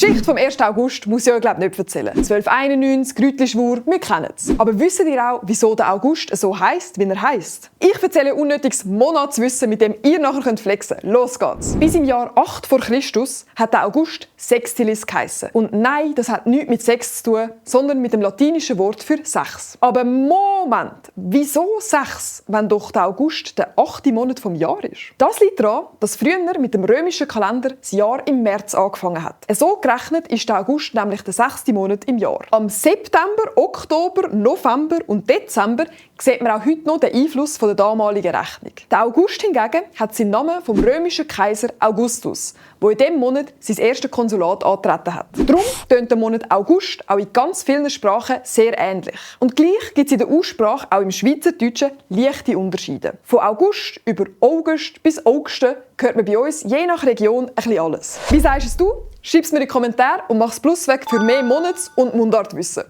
Geschichte vom 1. August muss ich euch nicht erzählen. 1291, Grütlischwur, wir kennen es. Aber wisst ihr auch, wieso der August so heisst, wie er heisst? Ich erzähle unnötiges Monatswissen, mit dem ihr nachher flexen könnt. Los geht's! Bis im Jahr 8 vor Christus hat der August Sextilis geheissen. Und nein, das hat nichts mit Sex zu tun, sondern mit dem latinischen Wort für 6. Aber Moment, wieso 6, wenn doch der August der 8. Monat vom Jahr ist? Das liegt daran, dass früher mit dem römischen Kalender das Jahr im März angefangen hat. So gerechnet ist der August nämlich der 6. Monat im Jahr. Am September, Oktober, November und Dezember sieht man auch heute noch den Einfluss der damaligen Rechnung. Der August hingegen hat seinen Namen vom römischen Kaiser Augustus, der in diesem Monat sein erstes Konsulat angetreten hat. Darum tönt der Monat August auch in ganz vielen Sprachen sehr ähnlich. Und gleich gibt es in der Aussprache auch im Schweizerdeutschen leichte Unterschiede. Von August über August bis Auguste hört man bei uns je nach Region ein bisschen alles. Wie sagst du? Schreib es mir in die Kommentare und mach das Plus weg für mehr Monats- und Mundartwissen.